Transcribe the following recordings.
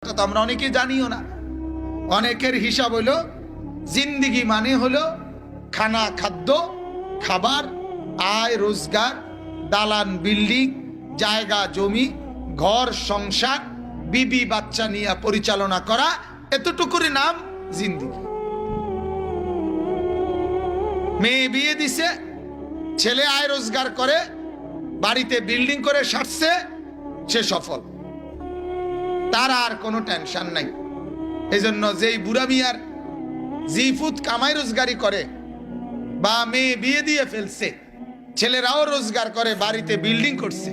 হিসাবটা তো আমরা অনেকে জানিও না। অনেকের হিসাব হলো জিন্দিগি মানে হলো খানা, খাদ্য, খাবার, আয় রোজগার, দালান বিল্ডিং, জায়গা জমি, ঘর সংসার, বিবি বাচ্চা নিয়ে পরিচালনা করা, এতটুকুরই নাম জিন্দিগি। মেয়ে বিয়ে দিছে, ছেলে আয় রোজগার করে, বাড়িতে বিল্ডিং করে সারছে, সে সফল, তার আর কোনো টেনশন নাই। এই জন্য যেই বুড়া মিয়ার জিফুত কামাই রোজগারি করে বা মেয়ে বিয়ে দিয়ে ফেলছে, ছেলেরাও রোজগার করে, বাড়িতে বিল্ডিং করছে,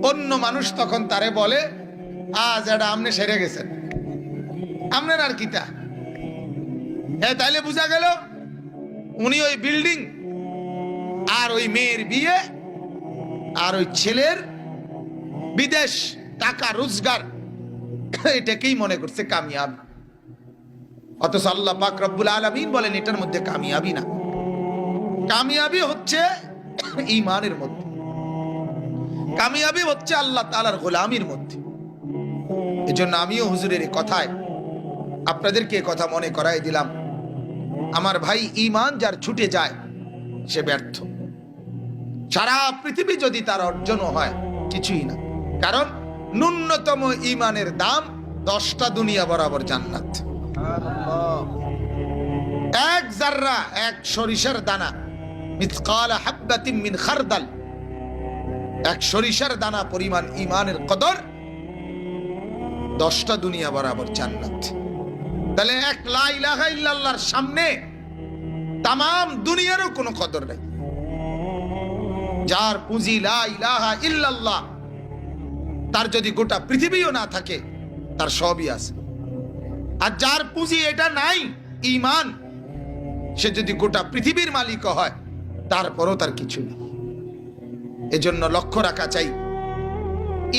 অন্য মানুষ তখন তারে বলে আজ এটা আমনে সেরে গেছেন, আমনের আর কিতা। তাইলে বোঝা গেল উনি ওই বিল্ডিং আর ওই মেয়ের বিয়ে আর ওই ছেলের বিদেশ টাকা রোজগার, এটাকেই মনে করছে কামিয়াব। অথচ আল্লাহ পাক রব্বুল আলামিন বলেন এটার মধ্যে কামিয়াবি না। কামিয়াবি হচ্ছে ঈমানের মধ্যে, কামিয়াবি হচ্ছে আল্লাহ তাআলার গোলামির মধ্যে। এজন্য আমিও হুজুরের এই কথায় আপনাদেরকে কথা মনে করাই দিলাম, আমার ভাই, ঈমান যার ছুটে যায় সে ব্যর্থ। সারা পৃথিবী যদি তার অর্জনও হয় কিছুই না, কারণ ন্যূনতম ঈমানের দাম 10টা দুনিয়া বরাবর জান্নাত। এক জাররা, এক সরিষার দানা, মিসকাল হাববাতিন মিন খারদাল, এক সরিষার দানা পরিমাণ ঈমানের কদর 10টা দুনিয়া বরাবর জান্নাত। তাহলে এক লা ইলাহা ইল্লাল্লাহর সামনে তামাম দুনিয়ারও কোনো কদর নেই। যার পুঁজি লা ইলাহা ইল্লাল্লাহ, তার যদি গোটা পৃথিবীও না থাকে তার সবই আছে। আর যার পুঁজি এটা নাই, ঈমান, সে যদি গোটা পৃথিবীর মালিক হয় তারপরও তার কিছু নেই। এজন্য লক্ষ্য রাখা চাই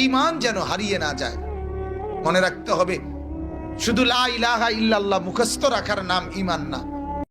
ঈমান যেন হারিয়ে না যায়। মনে রাখতে হবে শুধু লা ইলাহা ইল্লাল্লাহ মুখস্থ রাখার নাম ঈমান না।